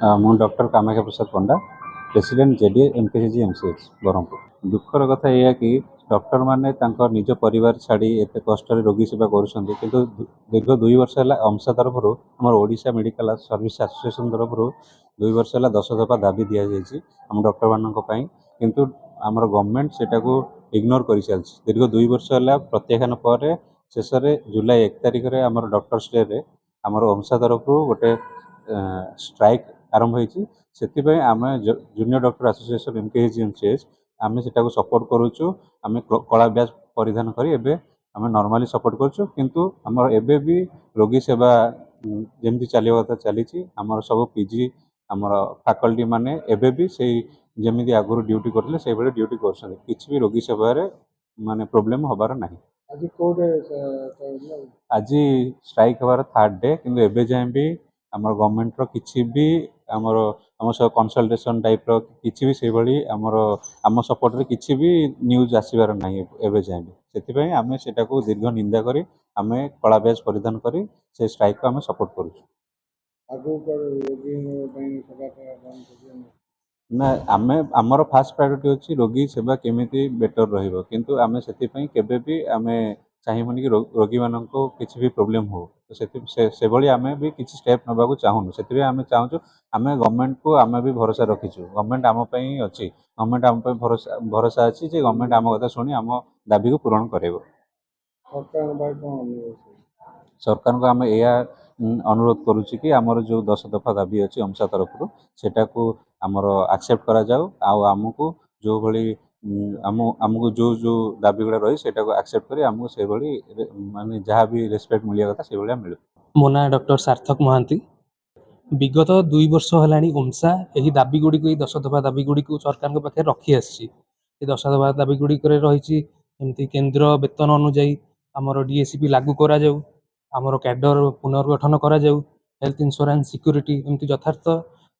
ମୁଁ doctor Kamakhya Prasad Panda, president JDA MKCG MCH Brahmapur. ଦୁଃଖର କଥା ଏଇଆ କି ଡକ୍ଟରମାନେ ତାଙ୍କ ନିଜ ପରିବାର ଛାଡ଼ି ଏତେ କଷ୍ଟରେ ରୋଗୀ ସେବା କରୁଛନ୍ତି, କିନ୍ତୁ ଦୀର୍ଘ 2 ବର୍ଷ ହେଲା ଅମ୍ସା ତରଫରୁ ଆମର ଓଡ଼ିଶା ମେଡ଼ିକାଲ ସର୍ଭିସ ଆସୋସିଏସନ୍ ତରଫରୁ 2 ବର୍ଷ ହେଲା 10 ଦଫା ଦାବି ଦିଆଯାଇଛି ଆମ ଡକ୍ଟରମାନଙ୍କ ପାଇଁ, କିନ୍ତୁ ଆମର ଗଭର୍ଣ୍ଣମେଣ୍ଟ ସେଟାକୁ ଇଗ୍ନୋର କରିଚାଲିଛି। ଦୀର୍ଘ 2 ବର୍ଷ ହେଲା ପ୍ରତ୍ୟାଖ୍ୟାନ ପରେ ଶେଷରେ ଜୁଲାଇ 1 ତାରିଖରେ ଆମର ଡକ୍ଟର୍ସ ଡେରେ ଆମର ଅମ୍ସା ତରଫରୁ ଗୋଟେ ଷ୍ଟ୍ରାଇକ୍ ଆରମ୍ଭ ହେଇଛି। ସେଥିପାଇଁ ଆମେ junior doctor association MKCG MCH ଆମେ ସେଟାକୁ ସପୋର୍ଟ କରୁଛୁ। ଆମେ କଳା ବ୍ୟାଚ୍ ପରିଧାନ କରି ଏବେ ଆମେ ନର୍ମାଲି ସପୋର୍ଟ କରୁଛୁ, କିନ୍ତୁ ଆମର ଏବେ ବି ରୋଗୀ ସେବା ଯେମିତି ଚାଲିବା କଥା ଚାଲିଛି। ଆମର ସବୁ ପିଜି ଆମର ଫାକଲ୍ଟି ମାନେ ଏବେ ବି ସେଇ ଯେମିତି ଆଗରୁ ଡ୍ୟୁଟି କରୁଥିଲେ ସେଇଭଳି ଡ୍ୟୁଟି କରୁଛନ୍ତି। କିଛି ବି ରୋଗୀ ସେବାରେ ମାନେ ପ୍ରୋବ୍ଲେମ୍ ହେବାର ନାହିଁ। ଆଜି ଷ୍ଟ୍ରାଇକ୍ ହେବାର 3rd ଡେ, କିନ୍ତୁ ଏବେ ଯାଏଁ ବି ଆମର ଗଭର୍ଣ୍ଣମେଣ୍ଟର କିଛି ବି ଆମ ସହ କନସଲଟେସନ୍ ଟାଇପ୍ର କିଛି ବି ସେଇଭଳି ଆମ ସପୋର୍ଟରେ କିଛି ବି ନ୍ୟୁଜ୍ ଆସିବାର ନାହିଁ ଏବେ ଯାଏଁ ବି। ସେଥିପାଇଁ ଆମେ ସେଟାକୁ ଦୀର୍ଘ ନିନ୍ଦା କରି ଆମେ କଳା ବ୍ୟାଚ୍ ପରିଧାନ କରି ସେ ଷ୍ଟ୍ରାଇକ୍କୁ ଆମେ ସପୋର୍ଟ କରୁଛୁ। ନା, ଆମର ଫାଷ୍ଟ ପ୍ରାୟୋରିଟି ଅଛି ରୋଗୀ ସେବା କେମିତି ବେଟର ରହିବ, କିନ୍ତୁ ଆମେ ସେଥିପାଇଁ କେବେ ବି ଆମେ ଚାହିଁବୁନି କି ରୋଗୀମାନଙ୍କୁ କିଛି ବି ପ୍ରୋବ୍ଲେମ୍ ହଉ। ତ ସେଭଳି ଆମେ ବି କିଛି ଷ୍ଟେପ୍ ନେବାକୁ ଚାହୁଁନୁ। ସେଥିପାଇଁ ଆମେ ଚାହୁଁଛୁ, ଆମେ ଗଭର୍ଣ୍ଣମେଣ୍ଟକୁ ଆମେ ବି ଭରସା ରଖିଛୁ। ଗଭର୍ଣ୍ଣମେଣ୍ଟ ଆମ ପାଇଁ ଅଛି, ଗଭର୍ଣ୍ଣମେଣ୍ଟ ଆମ ପାଇଁ ଭରସା ଅଛି ଯେ ଗଭର୍ଣ୍ଣମେଣ୍ଟ ଆମ କଥା ଶୁଣି ଆମ ଦାବିକୁ ପୂରଣ କରିବ। ସରକାରଙ୍କୁ ଆମେ ଏହା ଅନୁରୋଧ କରୁଛୁ କି ଆମର ଯେଉଁ 10 ଦଫା ଦାବି ଅଛି ଅମ୍ସା ତରଫରୁ ସେଟାକୁ ଆମର ଆକ୍ସେପ୍ଟ କରାଯାଉ, ଆଉ ଆମକୁ ଯେଉଁଭଳି ଆମକୁ ଯେଉଁ ଦାବି ଗୁଡ଼ା ରହି ସେଟାକୁ ଆକ୍ସେପ୍ଟ କରି ଆମକୁ ସେଇଭଳି ମାନେ ଯାହା ବି ରେସ୍ପେକ୍ଟ ମିଳିବା କଥା ସେଇଭଳିଆ ମିଳୁ। ମୋ ନାଁ ଡକ୍ଟର ସାର୍ଥକ ମହାନ୍ତି। ବିଗତ 2 ବର୍ଷ ହେଲାଣି ଓମ୍ସା ଏହି ଦାବିଗୁଡ଼ିକୁ, ଏହି 10 ଦଫା ଦାବିଗୁଡ଼ିକୁ ସରକାରଙ୍କ ପାଖରେ ରଖି ଆସିଛି। ଏ 10 ଦଫା ଦାବିଗୁଡ଼ିକରେ ରହିଛି ଏମିତି କେନ୍ଦ୍ର ବେତନ ଅନୁଯାୟୀ ଆମର ଡିଏସିପି ଲାଗୁ କରାଯାଉ, ଆମର କ୍ୟାଡର ପୁନର୍ଗଠନ କରାଯାଉ, ହେଲ୍ଥ ଇନ୍ସୁରାନ୍ସ ସିକ୍ୟୁରିଟି, ଏମିତି ଯଥାର୍ଥ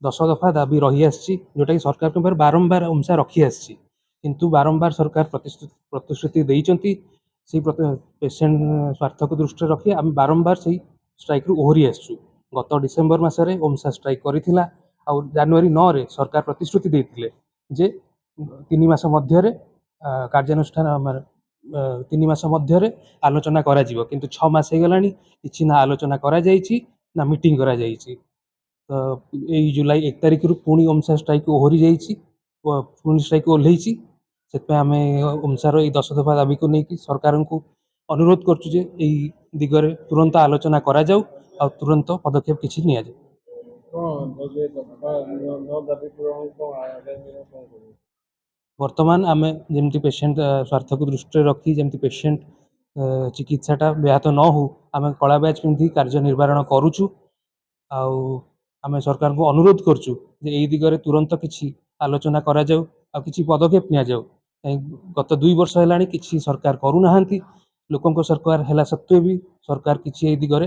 10 ଦଫା ଦାବି ରହିଆସିଛି, ଯେଉଁଟାକି ସରକାରଙ୍କ ପାଖରେ ବାରମ୍ବାର ଓମ୍ସା ରଖି ଆସିଛି। କିନ୍ତୁ ବାରମ୍ବାର ସରକାର ପ୍ରତିଶ୍ରୁତି ଦେଇଛନ୍ତି। ସେଇ ପେସେଣ୍ଟ ସ୍ୱାର୍ଥକୁ ଦୃଷ୍ଟିରେ ରଖି ଆମେ ବାରମ୍ବାର ସେଇ ଷ୍ଟ୍ରାଇକ୍ରୁ ଓହରି ଆସିଛୁ। ଗତ ଡିସେମ୍ବର ମାସରେ ଓମ୍ସା ଷ୍ଟ୍ରାଇକ୍ କରିଥିଲା, ଆଉ ଜାନୁଆରୀ 9ରେ ସରକାର ପ୍ରତିଶ୍ରୁତି ଦେଇଥିଲେ ଯେ 3 ମାସ ମଧ୍ୟରେ କାର୍ଯ୍ୟାନୁଷ୍ଠାନ 3 ମାସ ମଧ୍ୟରେ ଆଲୋଚନା କରାଯିବ, କିନ୍ତୁ 6 ମାସ ହେଇଗଲାଣି, କିଛି ନା ଆଲୋଚନା କରାଯାଇଛି ନା ମିଟିଂ କରାଯାଇଛି। ତ ଏଇ ଜୁଲାଇ 1 ତାରିଖରୁ ପୁଣି ଓମ୍ସା ଷ୍ଟ୍ରାଇକ୍ ଓହରି ଯାଇଛି, ପୁଣି ଷ୍ଟ୍ରାଇକ୍ ଓହ୍ଲେଇଛି। ସେଥିପାଇଁ ଆମେ ଓମ୍ସାର ଏଇ 10 ଦଫା ଦାବିକୁ ନେଇକି ସରକାରଙ୍କୁ ଅନୁରୋଧ କରୁଛୁ ଯେ ଏହି ଦିଗରେ ତୁରନ୍ତ ଆଲୋଚନା କରାଯାଉ ଆଉ ତୁରନ୍ତ ପଦକ୍ଷେପ କିଛି ନିଆଯାଉ। ବର୍ତ୍ତମାନ ଆମେ ଯେମିତି ପେସେଣ୍ଟ ସ୍ୱାର୍ଥକୁ ଦୃଷ୍ଟିରେ ରଖି ଯେମିତି ପେସେଣ୍ଟ ଚିକିତ୍ସାଟା ବ୍ୟାହତ ନ ହେଉ, ଆମେ କଳା ବ୍ୟାଚ୍ ପିନ୍ଧି କାର୍ଯ୍ୟ ନିର୍ବାହନ କରୁଛୁ। ଆଉ ଆମେ ସରକାରଙ୍କୁ ଅନୁରୋଧ କରୁଛୁ ଯେ ଏହି ଦିଗରେ ତୁରନ୍ତ କିଛି ଆଲୋଚନା କରାଯାଉ ଆଉ କିଛି ପଦକ୍ଷେପ ନିଆଯାଉ। ଗତ 2 ବର୍ଷ ହେଲାଣି କିଛି ସରକାର କରୁନାହାନ୍ତି। ଲୋକଙ୍କ ସରକାର ହେଲା ସତ୍ତ୍ୱେ ବି ସରକାର କିଛି ଏହି ଦିଗରେ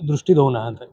ଦୃଷ୍ଟି ଦେଉନାହାନ୍ତି।